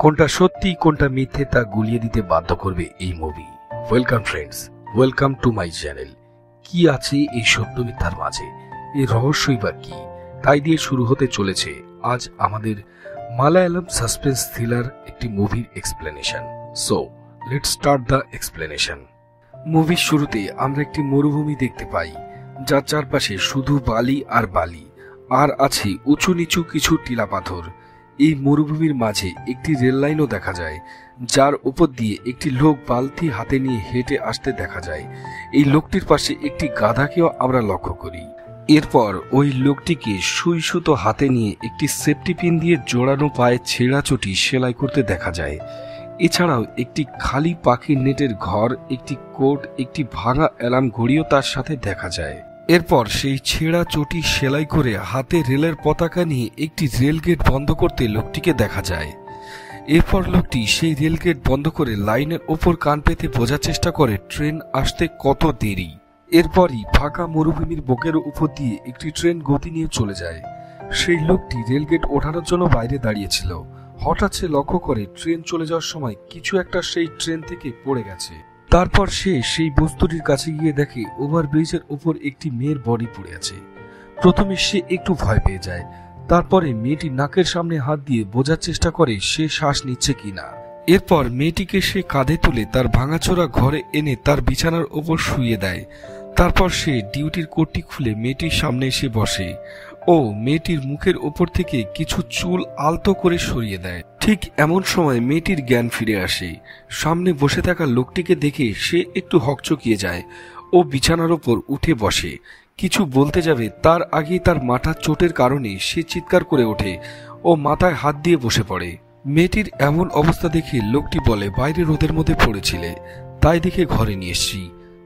কোনটা সত্যি কোনটা মিথ্যে তা গুলিয়ে দিতে বাধ্য করবে এই movie. Welcome friends, welcome to my channel. কি আছে এই সত্য মিথ্যার মাঝে, এই রহস্যই বা কি, তাই দিয়ে শুরু হতে চলেছে আজ আমাদের মালায়ালাম সাসপেন্স থ্রিলার একটি মুভির explanation. So let's start the explanation. মুভির শুরুতে আমরা একটি মরুভূমি দেখতে পাই, যার চারপাশে শুধু বালি আর বালি, আর আছে উঁচু নিচু কিছু টিলা পাথর। এই মরুভূমির মাঝে একটি রেল লাইনও দেখা যায়, যার উপর দিয়ে একটি লোক বালতি হাতে নিয়ে হেঁটে আসতে দেখা যায়। এই লোকটির পাশে একটি গাধাকেও আমরা লক্ষ্য করি। এরপর ওই লোকটিকে সুই সুতো হাতে নিয়ে একটি সেফটি পিন দিয়ে জোড়ানো পায়ে ছেঁড়া চটি সেলাই করতে দেখা যায়। এছাড়াও একটি খালি পাখির নেটের ঘর, একটি কোট, একটি ভাঙা অ্যালার্ম ঘড়িও তার সাথে দেখা যায়। এরপর সেই ছেঁড়া চটি সেলাই করে হাতে রেলের পতাকা নিয়ে একটি রেল গেট বন্ধ করতে লোকটিকে দেখা যায়। এরপর লোকটি সেই রেল গেট বন্ধ করে লাইনের ওপর কান পেতে বোঝার চেষ্টা করে ট্রেন আসতে কত দেরি। এরপরই ফাঁকা মরুভূমির বুকের উপর দিয়ে একটি ট্রেন গতি নিয়ে চলে যায়। সেই লোকটি রেল গেট ওঠানোর জন্য বাইরে দাঁড়িয়েছিল। হঠাৎ সে লক্ষ্য করে ট্রেন চলে যাওয়ার সময় কিছু একটা সেই ট্রেন থেকে পড়ে গেছে। তারপর সে সেই বস্তুটির কাছে গিয়ে দেখে ওভারব্রিজের উপর একটি মেয়ের বডি পড়ে আছে। প্রথমে সে একটু ভয় পেয়ে যায়। তারপরে মেয়েটি নাকের সামনে হাত দিয়ে বোঝার চেষ্টা করে সে শ্বাস নিচ্ছে কিনা। এরপর মেয়েটিকে সে কাঁধে তুলে তার ভাঙাচোরা ঘরে এনে তার বিছানার ওপর শুইয়ে দেয়। তারপর সে ডিউটির কোটটি খুলে মেয়েটির সামনে এসে বসে ও মেয়েটির মুখের ওপর থেকে কিছু চুল আলতো করে সরিয়ে দেয়। ঠিক এমন সময় মেয়েটির জ্ঞান ফিরে আসে। সামনে বসে থাকা লোকটিকে দেখে সে একটু হকচকিয়ে যায় ও বিছানার ওপর উঠে বসে। কিছু বলতে যাবে তার আগেই তার মাথার চোটের কারণে সে চিৎকার করে ওঠে ও মাথায় হাত দিয়ে বসে পড়ে। মেয়েটির এমন অবস্থা দেখে লোকটি বলে, বাইরে রোদের মধ্যে পড়েছিলে, তাই দেখে ঘরে নিয়ে এসছি।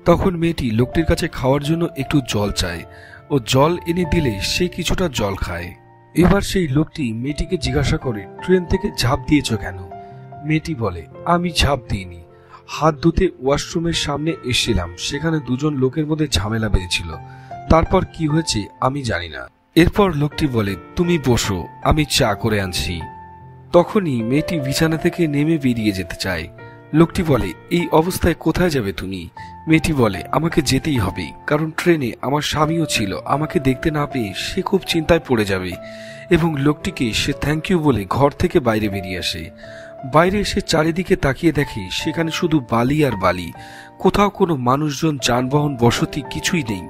তখন মেয়েটি লোকটির কাছে খাওয়ার জন্য একটু জল চায় ও জল এনে দিলে সে কিছুটা জল খায়। এবার সেই লোকটি মেয়েটিকে জিজ্ঞাসা করে, ট্রেন থেকে ঝাঁপ দিয়েছ কেন? মেয়েটি বলে, আমি ঝাঁপ দিইনি, হাত ধুতে ওয়াশরুমের সামনে এসেছিলাম, সেখানে দুজন লোকের মধ্যে ঝামেলা বেঁধেছিল, তারপর কি হয়েছে আমি জানি না। এরপর লোকটি বলে, তুমি বসো, আমি চা করে আনছি। তখনই মেয়েটি বিছানা থেকে নেমে বেরিয়ে যেতে চায়। লোকটি বলে, এই অবস্থায় কোথায় যাবে তুমি? মেয়েটি বলে, আমাকে যেতেই হবে, কারণ ট্রেনে আমার স্বামীও ছিল, আমাকে দেখতে না পেয়ে সে খুব চিন্তায় পড়ে যাবে। এবং লোকটিকে সে থ্যাংক ইউ বলে ঘর থেকে বাইরে বেরিয়ে আসে। বাইরে এসে চারিদিকে তাকিয়ে দেখে সেখানে শুধু বালি আর বালি, কোথাও কোনো মানুষজন, যানবাহন, বসতি কিছুই নেই।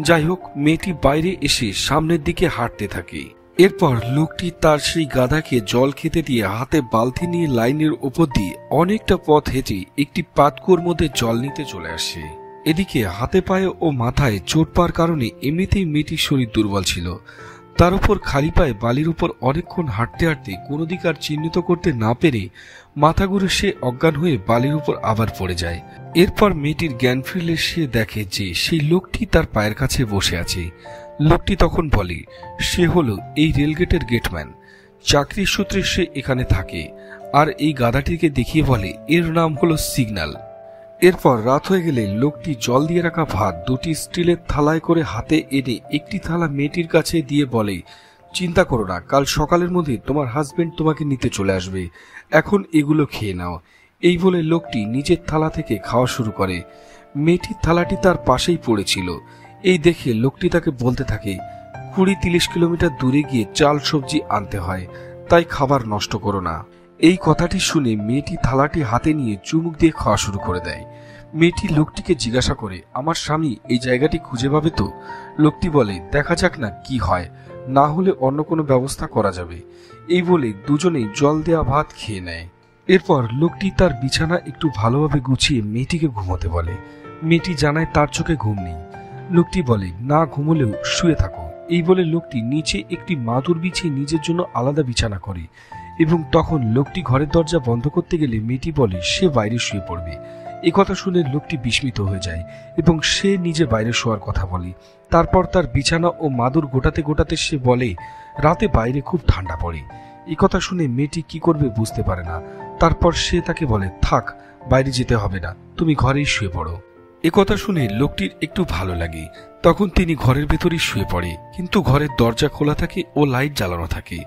যাই হোক, মেয়েটি বাইরে এসে সামনের দিকে হাঁটতে থাকে। এরপর লোকটি তার সেই গাধাকে জল খেতে দিয়ে হাতে বালতি নিয়ে লাইনের ওপর দিয়ে অনেকটা পথ হেঁটে একটি পাতকুয়োর মধ্যে জল নিতে চলে আসে। এদিকে হাতে পায়ে ও মাথায় চোট পাওয়ার কারণে এমনিতেই মেয়েটির শরীর দুর্বল ছিল। তার উপর খালি পায়ে বালির উপর অনেকক্ষণ হাঁটতে হাঁটতে কোনো দিক আর চিহ্নিত করতে না পেরে মাথা ঘুরে সে অজ্ঞান হয়ে বালির উপর আবার পড়ে যায়। এরপর মেয়েটির জ্ঞান ফিরলে সে দেখে যে সেই লোকটি তার পায়ের কাছে বসে আছে। লোকটি তখন বলে, সে হলো এই রেলগেটের গেটম্যান, চাকরির সূত্রে সে এখানে থাকে। আর এই গাধাটিকে দেখিয়ে বলে, এর নাম হলো সিগন্যাল। এরপর রাত হয়ে গেলে লোকটি জল দিয়ে রাখা ভাত দুটি স্টিলের থালায় করে হাতে এনে একটি থালা মেয়েটির কাছে দিয়ে বলে, চিন্তা করো না, কাল সকালের মধ্যে তোমার হাজবেন্ড তোমাকে নিতে চলে আসবে, এখন এগুলো খেয়ে নাও। এই বলে লোকটি নিজের থালা থেকে খাওয়া শুরু করে। মেয়েটির থালাটি তার পাশেই পড়েছিল। এই দেখে লোকটি তাকে বলতে থাকে, 20-30 কিলোমিটার দূরে গিয়ে চাল সবজি আনতে হয়, তাই খাবার নষ্ট করো না। এই কথাটি শুনে মেয়েটি থালাটি হাতে নিয়ে চুমুক দিয়ে খাওয়া শুরু করে দেয়। মেয়েটি লোকটিকে জিজ্ঞাসা করে, আমার স্বামী এই জায়গাটি খুঁজে পাবে তো? লোকটি বলে, দেখা যাক না কি হয়, না হলে অন্য কোনো ব্যবস্থা করা যাবে। এই বলে দুজনেই জল দেয়া ভাত খেয়ে নেয়। এরপর লোকটি তার বিছানা একটু ভালোভাবে গুছিয়ে মেয়েটিকে ঘুমোতে বলে। মেয়েটি জানায় তার চোখে ঘুম নেই। লোকটি বলে, না ঘুমোলেও শুয়ে থাকো। এই বলে লোকটি নিচে একটি মাদুর বিছিয়ে নিজের জন্য আলাদা বিছানা করে এবং তখন লোকটি ঘরের দরজা বন্ধ করতে গেলে মেয়েটি বলে সে বাইরে শুয়ে পড়বে। এই কথা শুনে লোকটি বিস্মিত হয়ে যায় এবং সে নিজে বাইরে শোয়ার কথা বলে। তারপর তার বিছানা ও মাদুর গোটাতে গোটাতে সে বলে, রাতে বাইরে খুব ঠান্ডা পড়ে। এই কথা শুনে মেয়েটি কি করবে বুঝতে পারে না। তারপর সে তাকে বলে, থাক, বাইরে যেতে হবে না, তুমি ঘরেই শুয়ে পড়ো। একথা শুনে লোকটির একটু ভালো লাগে। তখন তিনি ঘরের ভেতরই শুয়ে পড়ে, কিন্তু ঘরের দরজা খোলা থাকে ও লাইট জ্বালানো থাকে।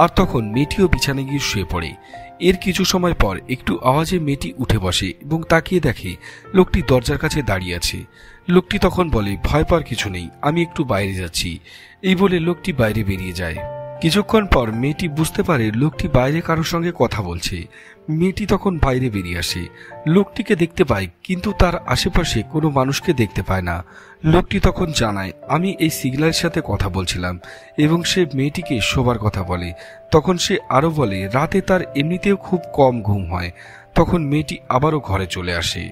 আর তখন মেয়েটিও বিছানায় গিয়ে শুয়ে পড়ে। এর কিছু সময় পর একটু আওয়াজে মেয়েটি উঠে বসে এবং তাকিয়ে দেখে লোকটি দরজার কাছে দাঁড়িয়ে আছে। লোকটি তখন বলে, ভয় পাওয়ার কিছু নেই, আমি একটু বাইরে যাচ্ছি। এই বলে লোকটি বাইরে বেরিয়ে যায়। কিছুক্ষণ পর মেয়েটি বুঝতে পারে লোকটি বাইরে কারোর সঙ্গে কথা বলছে। মেয়েটি তখন বাইরে বেরিয়ে আসে, লোকটিকে দেখতে পায়, কিন্তু তার আশেপাশে কোনো মানুষকে দেখতে পায় না। লোকটি তখন জানায়, আমি এই সিগন্যালের সাথে কথা বলছিলাম, এবং সে মেয়েটিকে শোবার কথা বলে। তখন সে আরো বলে রাতে তার এমনিতেও খুব কম ঘুম হয়। তখন মেয়েটি আবারও ঘরে চলে আসে।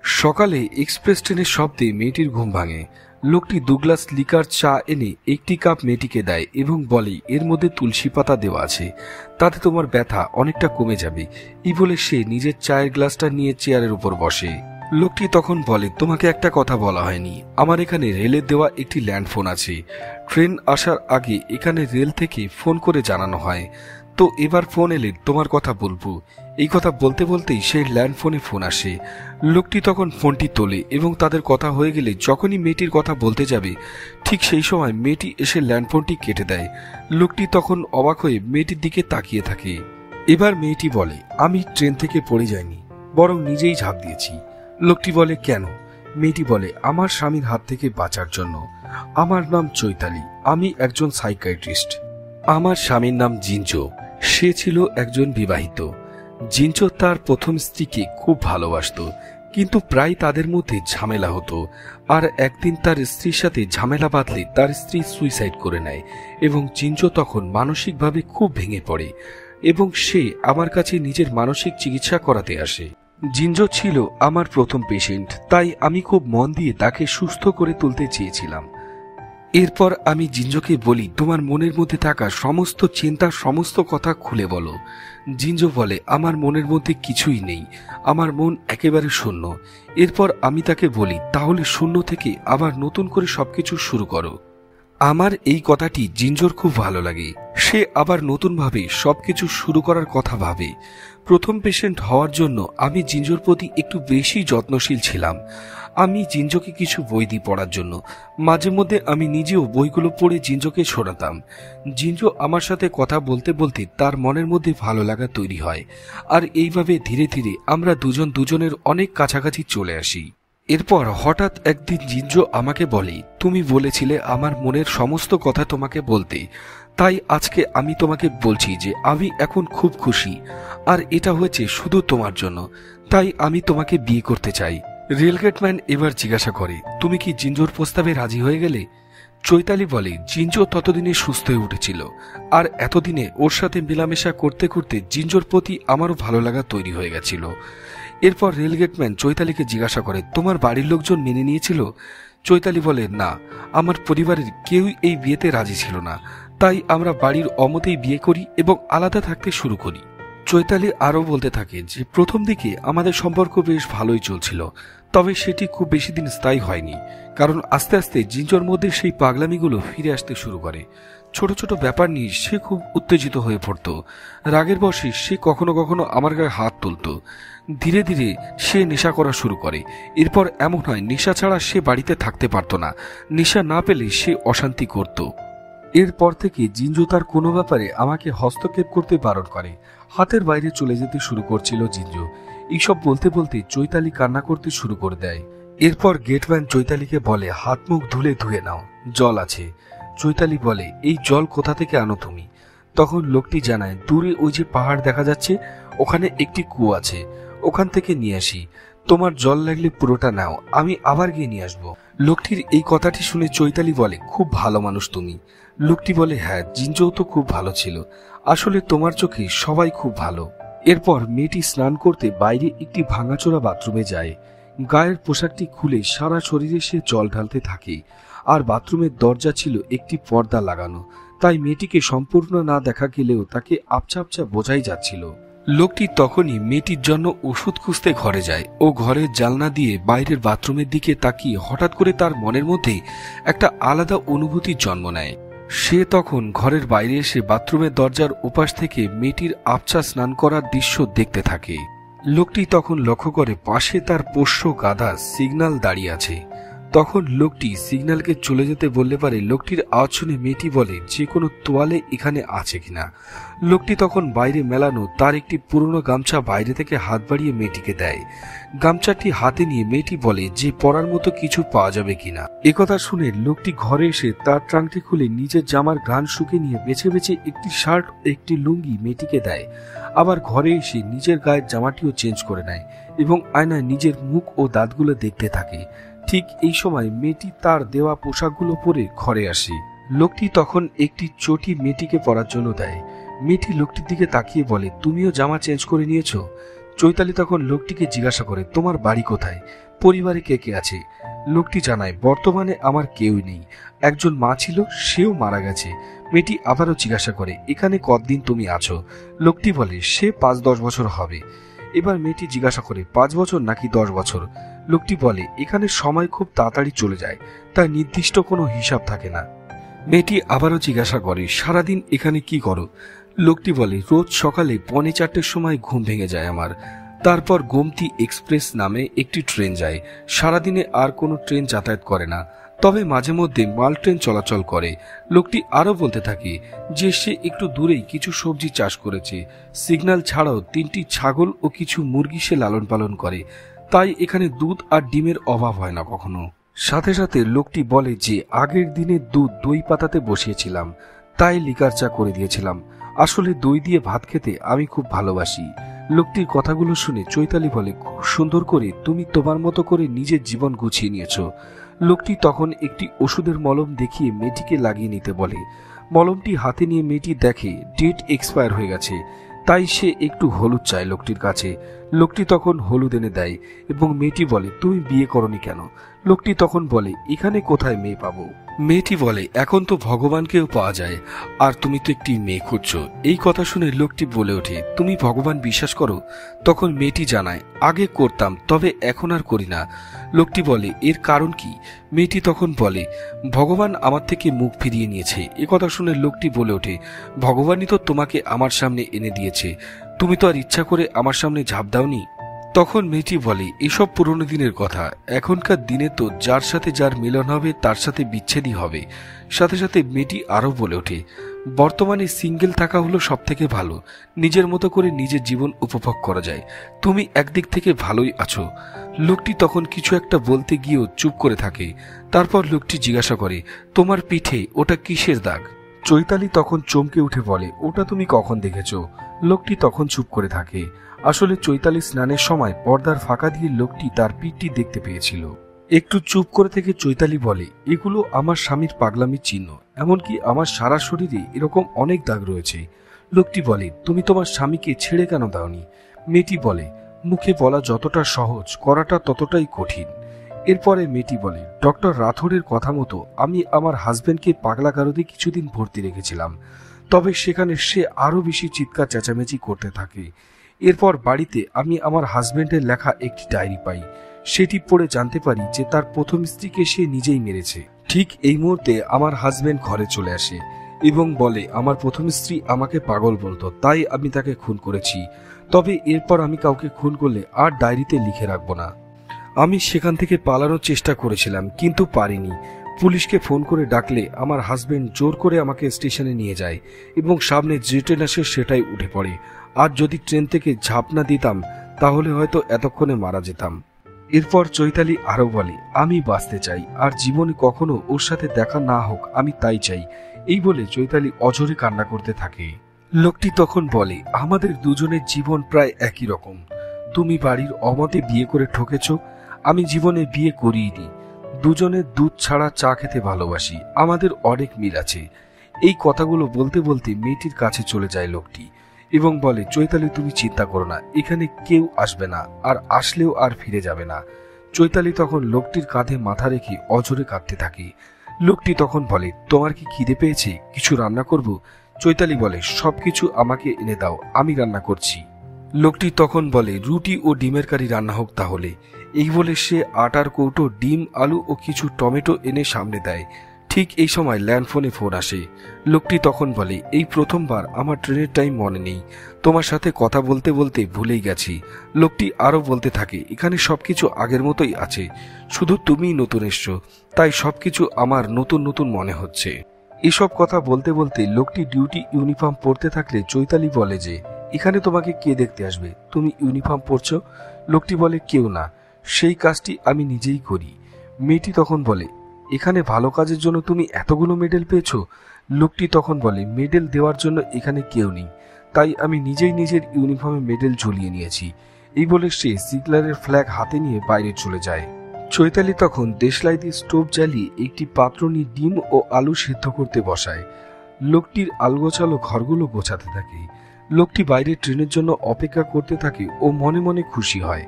সকালে এক্সপ্রেস ট্রেনের শব্দে মেয়েটির ঘুম ভাঙে। লোকটি 2 গ্লাস লিকার চা এনে একটি কাপ মেয়েটিকে দেয় এবং বলে, এর মধ্যে তুলসী পাতা দেওয়া আছে, তাতে তোমার ব্যথা অনেকটা কমে যাবে। এই বলে সে নিজের চায়ের গ্লাসটা নিয়ে চেয়ারের উপর বসে। লোকটি তখন বলে, তোমাকে একটা কথা বলা হয়নি, আমার এখানে রেলের দেওয়া একটি ল্যান্ডফোন আছে। ট্রেন আসার আগে এখানে রেল থেকে ফোন করে জানানো হয়, তো এবার ফোন এলে তোমার কথা বলবো। এই কথা বলতে বলতেই সেই ল্যান্ডফোনে ফোন আসে। লোকটি তখন ফোনটি তোলে এবং তাদের কথা হয়ে গেলে যখনই মেয়েটির কথা বলতে যাবে, ঠিক সেই সময় মেয়েটি এসে ল্যান্ডফোনটি কেটে দেয়। লোকটি তখন অবাক হয়ে মেয়েটির দিকে তাকিয়ে থাকে। এবার মেয়েটি বলে, আমি ট্রেন থেকে পড়ে যাইনি, বরং নিজেই ঝাঁপ দিয়েছি। লোকটি বলে, কেন? মেয়েটি বলে, আমার স্বামীর হাত থেকে বাঁচার জন্য। আমার নাম চৈতালি, আমি একজন সাইকিয়াট্রিস্ট। আমার স্বামীর নাম জিঞ্জো, সে ছিল একজন বিবাহিত। জিঞ্জো তার প্রথম স্ত্রীকে খুব ভালোবাসত, কিন্তু প্রায় তাদের মধ্যে ঝামেলা হতো। আর একদিন তার স্ত্রীর সাথে ঝামেলা বাঁধলে তার স্ত্রী সুইসাইড করে নেয় এবং জিঞ্জো তখন মানসিকভাবে খুব ভেঙে পড়ে এবং সে আমার কাছে নিজের মানসিক চিকিৎসা করাতে আসে। জিঞ্জো ছিল আমার প্রথম পেশেন্ট, তাই আমি খুব মন দিয়ে তাকে সুস্থ করে তুলতে চেয়েছিলাম। এরপর আমি জিঞ্জোকে বলি, তোমার মনের মধ্যে থাকা সমস্ত চিন্তা, সমস্ত কথা খুলে বলো। জিঞ্জো বলে, আমার মনের মধ্যে কিছুই নেই, আমার মন একেবারে শূন্য। এরপর আমি তাকে বলি, তাহলে শূন্য থেকে আবার নতুন করে সবকিছু শুরু করো। আমার এই কথাটি জিঞ্জোর খুব ভালো লাগে। সে আবার নতুনভাবে সবকিছু শুরু করার কথা ভাবে। প্রথম পেশেন্ট হওয়ার জন্য আমি জিঞ্জোর প্রতি একটু বেশি যত্নশীল ছিলাম। আমি জিঞ্জোকে কিছু বই দিই পড়ার জন্য। মাঝে মধ্যে আমি নিজেও বইগুলো পড়ে জিঞ্জোকে শোনাতাম। জিঞ্জো আমার সাথে কথা বলতে বলতে তার মনের মধ্যে ভালো লাগা তৈরি হয়, আর এইভাবে ধীরে ধীরে আমরা দুজন দুজনের অনেক কাছাকাছি চলে আসি। এরপর হঠাৎ একদিন জিঞ্জো আমাকে বলে, তুমি বলেছিলে আমার মনের সমস্ত কথা তোমাকে বলতে, তাই আজকে আমি তোমাকে বলছি যে আমি এখন খুব খুশি, আর এটা হয়েছে শুধু তোমার জন্য, তাই আমি তোমাকে বিয়ে করতে চাই। রেলগেটম্যান এবার জিজ্ঞাসা করে, তুমি কি জিঞ্জোর প্রস্তাবে রাজি হয়ে গেলে? চৈতালি বলে, জিঞ্জো ততদিনে সুস্থ হয়ে উঠেছিল, আর এতদিনে ওর সাথে মেলামেশা করতে করতে জিঞ্জোর প্রতি আমারও ভালো লাগা তৈরি হয়ে গেছিল। এরপর রেলগেটম্যান চৈতালিকে জিজ্ঞাসা করে, তোমার বাড়ির লোকজন মেনে নিয়েছিল? চৈতালি বলে, না, আমার পরিবারের কেউই এই বিয়েতে রাজি ছিল না, তাই আমরা বাড়ির অমতেই বিয়ে করি এবং আলাদা থাকতে শুরু করি। চৈতালি আরও বলতে থাকে যে প্রথম দিকে আমাদের সম্পর্ক বেশ ভালোই চলছিল, তবে সেটি খুব বেশি দিন স্থায়ী হয়নি, কারণ আস্তে আস্তে জিঞ্জোর মধ্যে সেই পাগলামিগুলো ফিরে আসতে শুরু করে। ছোট ছোট ব্যাপার নিয়ে সে খুব উত্তেজিত হয়ে পড়ত। রাগের বশে সে কখনো কখনো আমার গায়ে হাত তুলত। ধীরে ধীরে সে নেশা করা শুরু করে। এরপর এমন হয়, নেশা ছাড়া সে বাড়িতে থাকতে পারত না। নেশা না পেলে সে অশান্তি করত। এরপর থেকে জিঞ্জো তার কোনো ব্যাপারে আমাকে হস্তক্ষেপ করতে বারণ করে। হাতের বাইরে চলে যেতে শুরু করছিল জিঞ্জো। এইসব বলতে বলতে চৈতালি কান্না করতে শুরু করে দেয়। এরপর গেটম্যান চৈতালিকে বলে, হাত মুখ ধুয়ে নাও, জল আছে। চৈতালি বলে, এই জল কোথা থেকে আনো তুমি? তখন লোকটি জানায়, দূরে ওই যে পাহাড় দেখা যাচ্ছে, ওখানে একটি কুয়ো আছে, ওখান থেকে নিয়ে আসি। তোমার জল লাগলে পুরোটা নাও, আমি আবার গিয়ে নিয়ে আসবো। লোকটির এই কথাটি শুনে চৈতালি বলে, খুব ভালো মানুষ তুমি। লোকটি বলে, হ্যাঁ, জিঞ্জোও তো খুব ভালো ছিল, আসলে তোমার চোখে সবাই খুব ভালো। এরপর মেয়েটি স্নান করতে বাইরে একটি ভাঙাচোরা বাথরুমে যায়। গায়ের পোশাকটি খুলে সারা শরীরে সে জল ঢালতে থাকে, আর বাথরুমের দরজা ছিল একটি পর্দা লাগানো, তাই মেয়েটিকে সম্পূর্ণ না দেখা গেলেও তাকে আবছা আবছা বোঝাই যাচ্ছিল। লোকটি তখনই মেয়েটির জন্য ওষুধ খুঁজতে ঘরে যায় ও ঘরের জানলা দিয়ে বাইরের বাথরুমের দিকে তাকিয়ে হঠাৎ করে তার মনের মধ্যে একটা আলাদা অনুভূতির জন্ম নেয়। সে তখন ঘরের বাইরে এসে বাথরুমের দরজার ওপাশ থেকে মেয়েটির আবছা স্নান করার দৃশ্য দেখতে থাকে। লোকটি তখন লক্ষ্য করে পাশে তার পোষ্য গাধা সিগন্যাল দাঁড়িয়ে আছে। তখন লোকটি সিগন্যালকে চলে যেতে বললে পারে লোকটির আওয়াজ শুনে মেয়েটি বলে যে কোনো তোয়ালে এখানে আছে কিনা। লোকটি তখন বাইরে মেলানো তার একটি পুরনো গামছা বাইরে থেকে হাত বাড়িয়ে মেয়েটিকে দেয়। গামছাটি হাতে নিয়ে মেয়েটি বলে যে পরার মতো কিছু পাওয়া যাবে কিনা। একথা শুনে লোকটি ঘরে এসে তার ট্রাঙ্কটি খুলে নিজের জামার ঘ্রাণ শুকে নিয়ে বেছে বেছে একটি শার্ট ও একটি লুঙ্গি মেয়েটিকে দেয়। আবার ঘরে এসে নিজের গায়ের জামাটিও চেঞ্জ করে নেয় এবং আয়নায় নিজের মুখ ও দাঁতগুলো দেখতে থাকে। ঠিক এই সময় মেয়েটি তার দেওয়া পোশাকগুলো পরে ঘরে আসে। লোকটি তখন একটি চটি মেয়েটিকে পরার জন্য দেয়। মেয়েটি লোকটির দিকে তাকিয়ে বলে তুমিও জামা চেঞ্জ করে নিয়েছো। চৈতালি তখন লোকটিকে জিজ্ঞাসা করে তোমার বাড়ি কোথায়, পরিবারে কে কে আছে। লোকটি জানায় বর্তমানে আমার কেউই নেই, একজন মা ছিল সেও মারা গেছে। মেয়েটি আবারও জিজ্ঞাসা করে এখানে কতদিন তুমি আছো। লোকটি বলে সে 5-10 বছর হবে। এবার মেয়েটি জিজ্ঞাসা করে 5 বছর নাকি 10 বছর। লোকটি বলে এখানে সময় খুব তাড়াতাড়ি চলে যায়, তাই নির্দিষ্ট কোনো হিসাব থাকে না। মেয়েটি আবারও জিজ্ঞাসা করে সারাদিন এখানে কি করো। লোকটি বলে রোজ সকালে 3:45-র সময় ঘুম ভেঙে যায় আমার। তারপর গোমতী এক্সপ্রেস নামে একটি ট্রেন যায়। সারাদিনে আর কোনো ট্রেন যাতায়াত করে না, তবে মাঝে মধ্যে মাল ট্রেন চলাচল করে। লোকটি আরও বলতে থাকে যে সে একটু দূরেই কিছু সবজি চাষ করেছে। সিগন্যাল ছাড়াও 3টি ছাগল ও কিছু মুরগি সে লালন পালন করে, তাই এখানে দুধ আর ডিমের অভাব হয় না কখনো। সাথে সাথে লোকটি বলে যে আগের দিনে দুধ দই পাতাতে বসিয়েছিলাম, তাই লিকার চা করে দিয়েছিলাম। আসলে দই দিয়ে ভাত খেতে আমি খুব ভালোবাসি। লোকটির কথাগুলো শুনে চৈতালি বলে খুব সুন্দর করে তুমি তোমার মতো করে নিজের জীবন গুছিয়ে নিয়েছ। লোকটি তখন একটি ওষুধের মলম দেখিয়ে মেয়েটিকে লাগিয়ে নিতে বলে। মলমটি হাতে নিয়ে মেয়েটি দেখে ডেট এক্সপায়ার হয়ে গেছে, তাই সে একটু হলুদ চায় লোকটির কাছে। লোকটি তখন হলুদ এনে দেয় এবং মেয়েটি বলে তুমি বিয়ে করনি কেন। লোকটি তখন বলে এখানে কোথায় মেয়ে পাবো। মেয়েটি বলে এখন তো ভগবানকেও পাওয়া যায়, আর তুমি তো একটি মেয়ে খুঁজছো। এই কথা শুনে লোকটি বলে ওঠে তুমি ভগবান বিশ্বাস করো। তখন মেয়েটি জানায় আগে করতাম, তবে এখন আর করি না। লোকটি বলে এর কারণ কি। মেয়েটি তখন বলে ভগবান আমার থেকে মুখ ফিরিয়ে নিয়েছে। এ কথা শুনে লোকটি বলে ওঠে ভগবানই তো তোমাকে আমার সামনে এনে দিয়েছে, তুমি তো আর ইচ্ছা করে আমার সামনে ঝাঁপ দাওনি। তখন মেয়েটি বলে এসব পুরনো দিনের কথা, এখনকার দিনে তো যার সাথে যার মিলন হবে তার সাথে বিচ্ছেদই হবে। সাথে সাথে মেয়েটি আরও বলে ওঠে বর্তমানে সিঙ্গেল থাকা হলো সব থেকে ভালো, নিজের মতো করে নিজের জীবন উপভোগ করা যায়। তুমি একদিক থেকে ভালোই আছো। লোকটি তখন কিছু একটা বলতে গিয়েও চুপ করে থাকে। তারপর লোকটি জিজ্ঞাসা করে তোমার পিঠে ওটা কিসের দাগ। চৈতালি তখন চমকে উঠে বলে ওটা তুমি কখন দেখেছো। লোকটি তখন চুপ করে থাকে। আসলে চৈতালি স্নানের সময় পর্দার ফাঁকা দিয়ে লোকটি তার পিঠটি দেখতে পেয়েছিল। একটু চুপ করে থেকে চৈতালি বলে এগুলো আমার স্বামীর পাগলামির চিহ্ন, এমনকি আমার সারা শরীরে এরকম অনেক দাগ রয়েছে। লোকটি বলে তুমি তোমার স্বামীকে ছেড়ে কেন দাওনি। মেয়েটি বলে মুখে বলা যতটা সহজ করাটা ততটাই কঠিন। এরপরে মেয়েটি বলে ডক্টর রাথোরের কথা মতো আমি আমার হাজবেন্ডকে পাগলাগারদে কিছুদিন ভর্তি রেখেছিলাম, তবে সেখানে সে আরো বেশি চিৎকার চেঁচামেচি করতে থাকে। এরপর বাড়িতে আমি আমার হাজবেন্ডের লেখা একটি ডায়েরি পাই। সেটি পড়ে জানতে পারি যে তার প্রথম স্ত্রীকে সে নিজেই মেরেছে। ঠিক এই মুহূর্তে আমার হাজবেন্ড ঘরে চলে আসে এবং বলে আমার প্রথম স্ত্রী আমাকে পাগল বলতো, তাই আমি তাকে খুন করেছি। তবে এরপর আমি কাউকে খুন করলে আর ডায়েরিতে লিখে রাখবো না। আমি সেখান থেকে পালানোর চেষ্টা করেছিলাম কিন্তু পারিনি। পুলিশকে ফোন করে ডাকলে আমার হাজবেন্ড জোর করে আমাকে স্টেশনে নিয়ে যায় এবং সামনে যে ট্রেন আসে সেটাই উঠে পড়ে। আর যদি ট্রেন থেকে ঝাঁপ না দিতাম তাহলে হয়তো এতক্ষণে মারা যেতাম। এরপর চৈতালি আরো বলে আমি বাঁচতে চাই, আর জীবনে কখনো ওর সাথে দেখা না হোক আমি তাই চাই। এই বলে চৈতালি অঝরে কান্না করতে থাকে। লোকটি তখন বলে আমাদের দুজনের জীবন প্রায় একই রকম। তুমি বাড়ির অমতে বিয়ে করে ঠকেছ, আমি জীবনে বিয়ে করিনি। দুজনের দুধ ছাড়া চা খেতে ভালোবাসি, আমাদের অনেক মিল আছে। এই কথাগুলো বলতে বলতে মেয়েটির কাছে চলে যায় লোকটি এবং বলে চৈতালি তুমি চিন্তা করো না, এখানে কেউ আসবে না, আর আসলেও আর ফিরে যাবে না। চৈতালি তখন লোকটির কাঁধে মাথা রেখে অঝরে কাঁদতে থাকে। লোকটি তখন বলে তোমার কি খিদে পেয়েছে, কিছু রান্না করব। চৈতালি বলে সবকিছু আমাকে এনে দাও, আমি রান্না করছি। লোকটি তখন বলে রুটি ও ডিমের কারি রান্না হোক তাহলে। এই বলে সে আটার কৌটো, ডিম, আলু ও কিছু টমেটো এনে সামনে দেয়। ঠিক এই সময় ল্যান্ডফোনে ফোন আসে। লোকটি তখন বলে, এই প্রথমবার আমার ট্রেনের টাইম মনে নেই, তোমার সাথে কথা বলতে বলতে ভুলেই গেছি। লোকটি আরো বলতে থাকে, এখানে সবকিছু আগের মতোই আছে, শুধু তুমিই নতুন এসছো, তাই সবকিছু আমার নতুন নতুন মনে হচ্ছে। এসব কথা বলতে বলতে লোকটি ডিউটি ইউনিফর্ম পরতে থাকলে চৈতালি বলে যে, এখানে তোমাকে কে দেখতে আসবে, তুমি ইউনিফর্ম পরছো? লোকটি বলে, কেউ না, সেই কাজটি আমি নিজেই করি। মেয়েটি তখন বলে, এখানে ভালো কাজের জন্য তুমি এতগুলো মেডেল পেয়েছো? লোকটি তখন বলে, মেডেল দেওয়ার জন্য এখানে কেউ নেই, তাই আমি নিজেই নিজের ইউনিফর্মে মেডেল ঝুলিয়ে নিয়েছি। এই বলে সে সিগলারের ফ্ল্যাগ হাতে নিয়ে বাইরে চলে যায়। চৈতালি তখন দেশলাই দিয়ে স্টোভ জ্বালিয়ে একটি পাত্র নিয়ে ডিম ও আলু সিদ্ধ করতে বসায়। লোকটির আলগোছালো ঘরগুলো গোছাতে থাকে। লোকটি বাইরে ট্রেনের জন্য অপেক্ষা করতে থাকে ও মনে মনে খুশি হয়।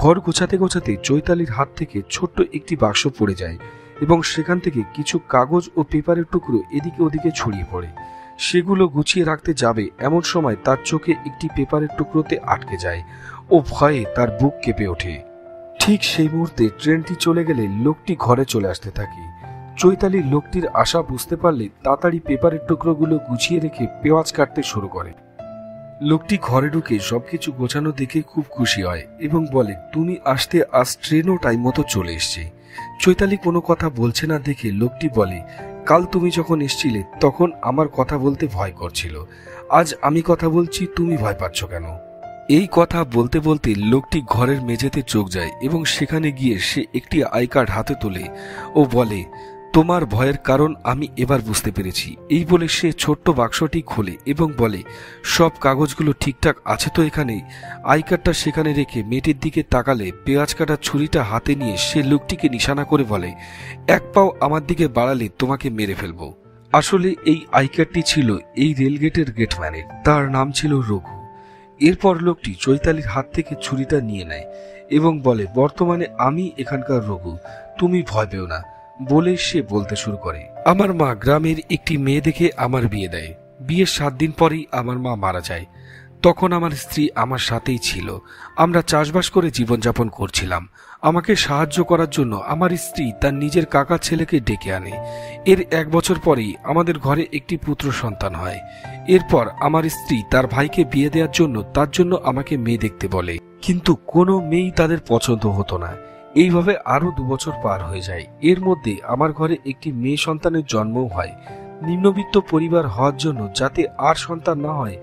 ঘর গোছাতে গোছাতে চৈতালির হাত থেকে ছোট্ট একটি বাক্স পড়ে যায় এবং সেখান থেকে কিছু কাগজ ও পেপারের টুকরো এদিকে ওদিকে ছড়িয়ে পড়ে। সেগুলো গুছিয়ে রাখতে যাবে এমন সময় তার চোখে একটি পেপারের টুকরোতে আটকে যায় ও ভয়ে তার বুক কেঁপে ওঠে। ঠিক সেই মুহূর্তে ট্রেনটি চলে গেলে লোকটি ঘরে চলে আসতে থাকে। চৈতালি লোকটির আশা বুঝতে পারলে তাড়াতাড়ি পেপারের টুকরোগুলো গুছিয়ে রেখে পেঁয়াজ কাটতে শুরু করে। লোকটি ঘরে ঢুকে সবকিছু গোছানো দেখে খুব খুশি হয় এবং বলে, তুমি আসতে আজ ট্রেনও টাইম মতো চলে এসছে। চৈতালি কোনো কথা বলছে না দেখে লোকটি বলে, কাল তুমি যখন এসছিলে তখন আমার কথা বলতে ভয় করছিল, আজ আমি কথা বলছি, তুমি ভয় পাচ্ছ কেন? এই কথা বলতে বলতে লোকটি ঘরের মেঝেতে চোখ যায় এবং সেখানে গিয়ে সে একটি আই কার্ড হাতে তোলে ও বলে, তোমার ভয়ের কারণ আমি এবার বুঝতে পেরেছি। এই বলে সে ছোট্ট বাক্সটি খোলে এবং বলে, সব কাগজগুলো ঠিকঠাক আছে তো এখানে? আই কার্ডটা সেখানে রেখে মেয়েটির দিকে তাকালে পেঁয়াজ কাটার ছুরিটা হাতে নিয়ে সে লোকটিকে নিশানা করে বলে, এক পাও আমার দিকে বাড়ালে তোমাকে মেরে ফেলবো। আসলে এই আই কার্ডটি ছিল এই রেলগেটের গেটম্যানের, তার নাম ছিল রঘু। এরপর লোকটি চৈতালির হাত থেকে ছুরিটা নিয়ে নেয় এবং বলে, বর্তমানে আমি এখানকার রঘু, তুমি ভয় পেও না বলে সে বলতে শুরু করে, আমার মা গ্রামের একটি মেয়ে দেখে আমার বিয়ে দেয়। বিয়ের 7 দিন পরেই আমার মা মারা যায়। তখন আমার স্ত্রী আমার সাথেই ছিল, আমরা চাষবাস করে জীবনযাপন করছিলাম। আমাকে সাহায্য করার জন্য আমার স্ত্রী তার নিজের কাকা ছেলেকে ডেকে আনে। এর 1 বছর পরেই আমাদের ঘরে একটি পুত্র সন্তান হয়। এরপর আমার স্ত্রী তার ভাইকে বিয়ে দেওয়ার জন্য তার জন্য আমাকে মেয়ে দেখতে বলে, কিন্তু কোনো মেয়েই তাদের পছন্দ হতো না। এইভাবে আরো 2 বছর পার হয়ে যায়। এর মধ্যে আমার ঘরে একটি মেয়ে সন্তানের জন্মও হয়। নিম্নবিত্ত পরিবার হওয়ার জন্য যাতে আর সন্তান না হয়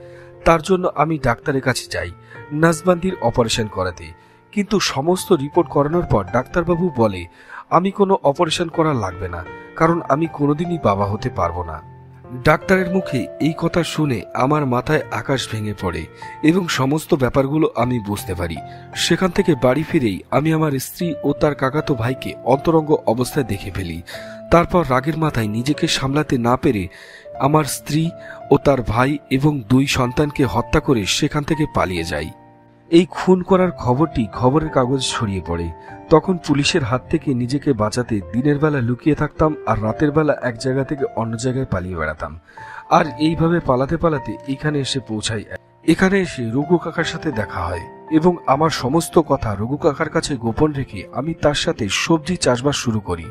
তার জন্য আমি ডাক্তারের কাছে যাই নাসবান্দির অপারেশন করাতে। কিন্তু সমস্ত রিপোর্ট করানোর পর ডাক্তারবাবু বলে, আমি কোনো অপারেশন করা লাগবে না, কারণ আমি কোনোদিনই বাবা হতে পারবো না। ডাক্তারের মুখে এই কথা শুনে আমার মাথায় আকাশ ভেঙে পড়ে এবং সমস্ত ব্যাপারগুলো আমি বুঝতে পারি। সেখান থেকে বাড়ি ফিরেই আমি আমার স্ত্রী ও তার কাকাতো ভাইকে অন্তরঙ্গ অবস্থায় দেখে ফেলি। তারপর রাগের মাথায় নিজেকে সামলাতে না পেরে আমার স্ত্রী ও তার ভাই এবং 2 সন্তানকে হত্যা করে সেখান থেকে পালিয়ে যাই। এই খুন করার খবরটি খবরের কাগজ ছড়িয়ে পড়ে। তখন পুলিশের হাত থেকে নিজেকে বাঁচাতে দিনের বেলা লুকিয়ে থাকতাম আর রাতের বেলা এক জায়গা থেকে অন্য জায়গায় পালিয়ে বেড়াতাম। আর এইভাবে পালাতে পালাতে এখানে এসে পৌঁছাই। এখানে এসে রঘু কাকার সাথে দেখা হয় এবং আমার সমস্ত কথা রঘু কাকার কাছে গোপন রেখে আমি তার সাথে সবজি চাষবাস শুরু করি।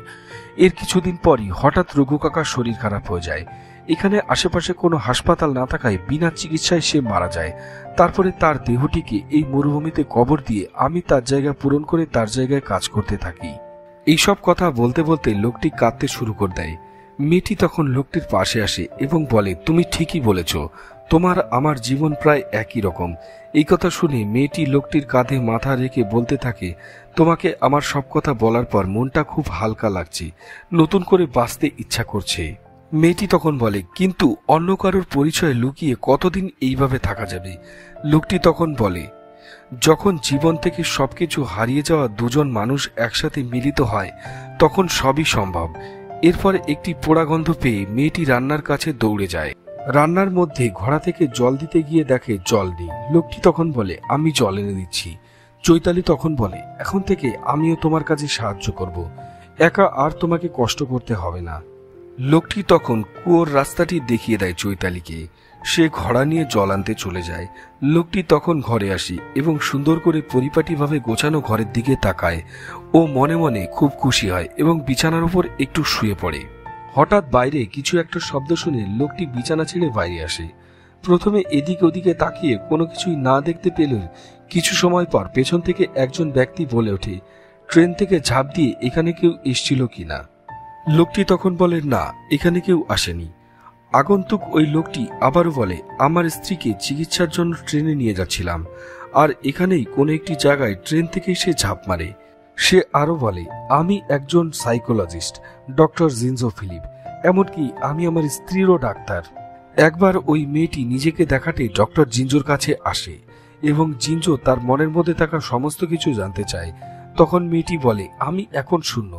এর কিছুদিন পরই হঠাৎ রঘু কাকার শরীর খারাপ হয়ে যায়। এখানে আশেপাশে কোনো হাসপাতাল না থাকায় বিনা চিকিৎসায় সে মারা যায়। তারপরে তার দেহটিকে এই মরুভূমিতে কবর দিয়ে আমি তার জায়গা পূরণ করে তার জায়গায় কাজ করতে থাকি। এইসব কথা বলতে বলতে লোকটি কাঁদতে শুরু করে দেয়। মেয়েটি তখন লোকটির পাশে আসে এবং বলে, তুমি ঠিকই বলেছ, তোমার আমার জীবন প্রায় একই রকম। এই কথা শুনে মেয়েটি লোকটির কাঁধে মাথা রেখে বলতে থাকে, তোমাকে আমার সব কথা বলার পর মনটা খুব হালকা লাগছে, নতুন করে বাঁচতে ইচ্ছা করছে। মেয়েটি তখন বলে, কিন্তু অন্য কারোর পরিচয় লুকিয়ে কতদিন এইভাবে থাকা যাবে? লোকটি তখন বলে, যখন জীবন থেকে সবকিছু হারিয়ে যাওয়া 2 জন মানুষ একসাথে মিলিত হয় তখন সবই সম্ভব। এরপর একটি পোড়া গন্ধ পেয়ে মেয়েটি রান্নার কাছে দৌড়ে যায়। রান্নার মধ্যে ঘড়া থেকে জল দিতে গিয়ে দেখে জল নেই। লোকটি তখন বলে, আমি জল এনে দিচ্ছি। চৈতালি তখন বলে, এখন থেকে আমিও তোমার কাছে সাহায্য করব, একা আর তোমাকে কষ্ট করতে হবে না। লোকটি তখন কুয়োর রাস্তাটি দেখিয়ে দেয় চৈতালিকে। সে ঘড়া নিয়ে জল আনতে চলে যায়। লোকটি তখন ঘরে আসে এবং সুন্দর করে পরিপাটিভাবে গোছানো ঘরের দিকে তাকায় ও মনে মনে খুব খুশি হয় এবং বিছানার উপর একটু শুয়ে পড়ে। হঠাৎ বাইরে কিছু একটা শব্দ শুনে লোকটি বিছানা ছেড়ে বাইরে আসে। প্রথমে এদিক ওদিকে তাকিয়ে কোনো কিছুই না দেখতে পেলে কিছু সময় পর পেছন থেকে একজন ব্যক্তি বলে ওঠে, ট্রেন থেকে ঝাঁপ দিয়ে এখানে কেউ এসেছিল কিনা। লোকটি তখন বলে, না, এখানে কেউ আসেনি। আগন্তুক ওই লোকটি আবারও বলে, আমার স্ত্রীকে চিকিৎসার জন্য ট্রেনে নিয়ে যাচ্ছিলাম, আর এখানেই কোনো একটি জায়গায় ট্রেন থেকে সে ঝাঁপ মারে। সে আরো বলে, আমি একজন সাইকোলজিস্ট, ডক্টর জিনজো ফিলিপ, এমনকি আমি আমার স্ত্রীরও ডাক্তার। একবার ওই মেয়েটি নিজেকে দেখাতে ডক্টর জিনজোর কাছে আসে এবং জিনজো তার মনের মধ্যে থাকা সমস্ত কিছু জানতে চায়। তখন মেয়েটি বলে, আমি এখন শূন্য।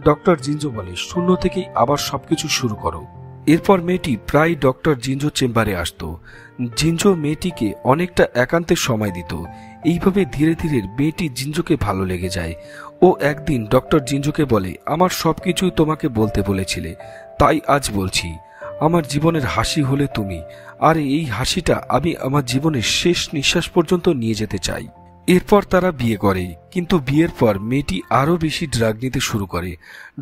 ডক্টর জিনজো বলে, শূন্য থেকেই আবার সবকিছু শুরু করো। এরপর মেয়েটি প্রায় ডক্টর জিনজো চেম্বারে আসতো। জিনজো মেয়েটিকে অনেকটা একান্তের সময় দিত। এইভাবে ধীরে ধীরে মেয়েটি জিনজোকে ভালো লেগে যায়। ও একদিন ডক্টর জিনজোকে বলে, আমার সবকিছুই তোমাকে বলতে বলেছিলে, তাই আজ বলছি। আমার জীবনের হাসি হলে তুমি, আর এই হাসিটা আমি আমার জীবনের শেষ নিঃশ্বাস পর্যন্ত নিয়ে যেতে চাই। এরপর তারা বিয়ে করে, কিন্তু বিয়ের পর মেয়েটি আরো বেশি ড্রাগ নিতে শুরু করে।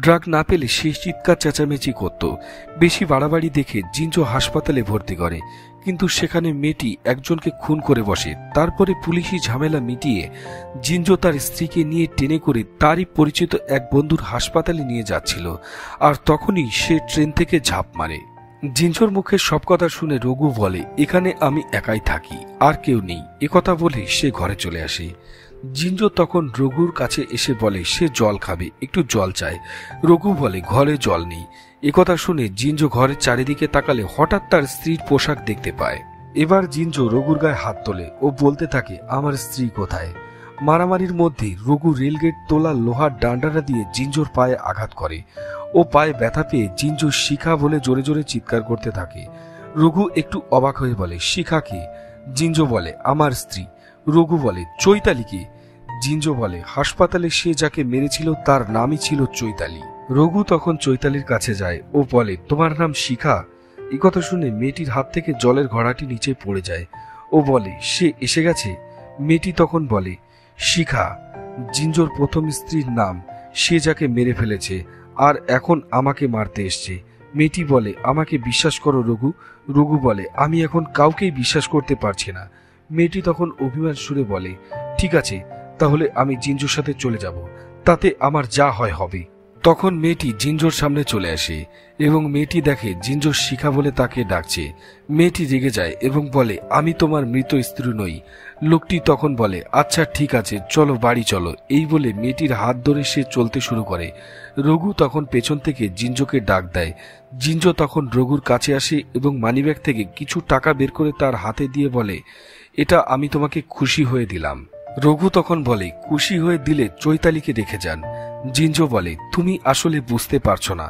ড্রাগ না পেলে সে চিৎকার চেঁচামেচি করত। বেশি বাড়াবাড়ি দেখে জিনজো হাসপাতালে ভর্তি করে, কিন্তু সেখানে মেয়েটি একজনকে খুন করে বসে। তারপরে পুলিশি ঝামেলা মিটিয়ে জিনজো তার স্ত্রীকে নিয়ে টেনে করে তারই পরিচিত এক বন্ধুর হাসপাতালে নিয়ে যাচ্ছিল, আর তখনই সে ট্রেন থেকে ঝাঁপ মারে। জিনজোর মুখে সব কথা শুনে রঘু বলে, এখানে আমি একাই থাকি, আর কেউ নেই। একথা বলে সে ঘরে চলে আসে। জিনজো তখন রঘুর কাছে এসে বলে সে জল খাবে, একটু জল চায়। রঘু বলে ঘরে জল নেই। একথা শুনে জিনজো ঘরের চারিদিকে তাকালে হঠাৎ তার স্ত্রীর পোশাক দেখতে পায়। এবার জিনজো রঘুর গায়ে হাত তোলে ও বলতে থাকে, আমার স্ত্রী কোথায়। মারামারির মধ্যে রঘু রেলগেট তোলা লোহার ডান্ডাটা দিয়ে জিনজোর পায়ে আঘাত করে। ও পায়ে ব্যথা পেয়ে জিনজো শিখা বলে জোরে জোরে চিৎকার করতে থাকে। রঘু একটু অবাক হয়ে বলে, শিখা কে? জিনজো বলে, আমার স্ত্রী। রঘু বলে, চৈতালি কে? জিনজো বলে, হাসপাতালে সে যাকে মেরেছিল তার নামই ছিল চৈতালি। রঘু তখন চৈতালির কাছে যায় ও বলে, তোমার নাম শিখা? এই কথা শুনে মেয়েটির হাত থেকে জলের ঘড়াটি নিচে পড়ে যায়। ও বলে, সে এসে গেছে? মেয়েটি তখন বলে, শিখা জিনজোর প্রথম স্ত্রীর নাম, সে যাকে মেরে ফেলেছে আর এখন আমাকে মারতে এসছে। মেয়েটি বলে, আমাকে বিশ্বাস করো রঘু। রঘু বলে, আমি এখন কাউকেই বিশ্বাস করতে পারছি না। মেয়েটি তখন অভিমান সুরে বলে, ঠিক আছে, তাহলে আমি জিনজোর সাথে চলে যাব, তাতে আমার যা হয় হবে। তখন মেয়েটি জিনজোর সামনে চলে আসে এবং মেয়েটি দেখে জিনজো শিখা বলে তাকে ডাকছে। মেয়েটি রেগে যায় এবং বলে, আমি তোমার মৃত স্ত্রী নই। লোকটি তখন বলে, আচ্ছা ঠিক আছে, চলো বাড়ি চলো। এই বলে মেয়েটির হাত ধরে সে চলতে শুরু করে। রঘু তখন পেছন থেকে জিনজোকে ডাক দেয়। জিনজো তখন রঘুর কাছে আসে এবং মানিব্যাগ থেকে কিছু টাকা বের করে তার হাতে দিয়ে বলে, এটা আমি তোমাকে খুশি হয়ে দিলাম। রঘু তখন বলে, খুশি হয়ে দিলে চৈতালিকে রেখে যান। জিনজো বলে, তুমি আসলে বুঝতে পারছো না।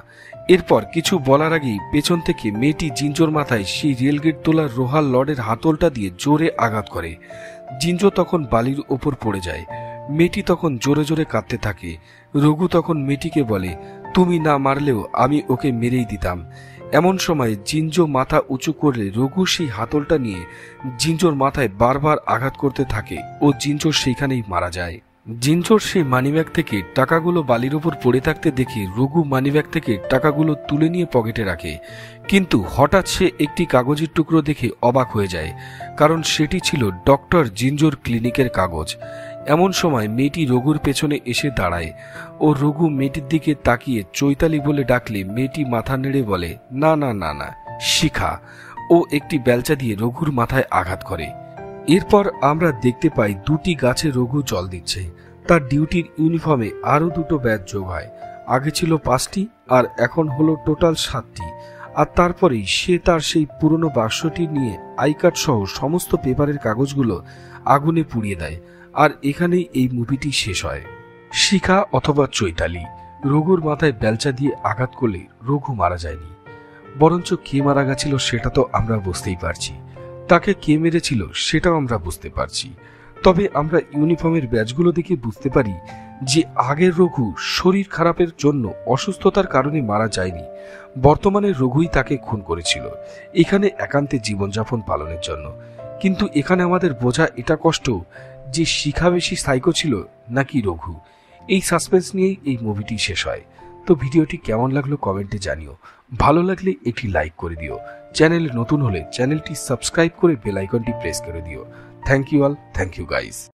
এরপর কিছু বলার আগেই পেছন থেকে মেয়েটি জিনজোর মাথায় সেই রেলগেট তোলার লোহার লডের হাতলটা দিয়ে জোরে আঘাত করে। জিনজো তখন বালির ওপর পড়ে যায়। মেয়েটি তখন জোরে জোরে কাঁদতে থাকে। রঘু তখন মেয়েটিকে বলে, তুমি না মারলেও আমি ওকে মেরেই দিতাম। এমন সময় জিনজো মাথা উঁচু করলে রঘু সেই হাতলটা নিয়ে জিনজোর মাথায় বারবার আঘাত করতে থাকে ও জিনজো সেইখানেই মারা যায়। জিনজোর সেই মানিব্যাগ থেকে টাকাগুলো বালির উপর পড়ে থাকতে দেখে রঘু মানিব্যাগ থেকে টাকাগুলো তুলে নিয়ে পকেটে রাখে, কিন্তু হঠাৎ সে একটি কাগজের টুকরো দেখে অবাক হয়ে যায়, কারণ সেটি ছিল ডক্টর জিনজোর ক্লিনিকের কাগজ। এমন সময় মেয়েটি রঘুর পেছনে এসে দাঁড়ায় ও রঘু মেয়েটির দিকে তাকিয়ে চৈতালি বলে ডাকলে মেয়েটি মাথা নেড়ে বলে, না না না না, শিখা। ও একটি বেলচা দিয়ে রঘুর মাথায় আঘাত করে। এরপর আমরা দেখতে পাই দুটি গাছে রঘু জল দিচ্ছে। তার ডিউটির ইউনিফর্মে আরো দুটো ব্যাজ যোগ হয়। আগে ছিল 5টি আর এখন হলো টোটাল 7টি। আর তারপরেই সে তার সেই পুরনো বাক্সটি নিয়ে আই কার্ড সহ সমস্ত পেপারের কাগজগুলো আগুনে পুড়িয়ে দেয়। আর এখানেই এই মুভিটি শেষ হয়। শিখা অথবা চৈতালি রঘুর মাথায় বেলচা দিয়ে আঘাত করলে রঘু মারা যায়নি, বরঞ্চ কে মারা গেছিল সেটা তো আমরা বুঝতেই পারছি। তাকে কে মেরেছিল সেটাও আমরা বুঝতে পারছি। তবে আমরা ইউনিফর্মের ব্যাজগুলো দেখে বুঝতে পারি যে আগের রঘু শরীর খারাপের জন্য অসুস্থতার কারণে মারা যায়নি, বর্তমানে রঘুই তাকে খুন করেছিল, এখানে একান্তে জীবনযাপন পালনের জন্য। কিন্তু এখানে আমাদের বোঝা এটা কষ্ট যে শিখা বেশি সাইকো ছিল নাকি রঘু। এই সাসপেন্স নিয়েই এই মুভিটি শেষ হয়। তো ভিডিওটি কেমন লাগলো কমেন্টে জানিও। ভালো লাগলে একটি লাইক করে দিও। চ্যানেলে নতুন হলে চ্যানেলটি সাবস্ক্রাইব করে বেল আইকনটি প্রেস করে দিও। Thank you all, thank you guys.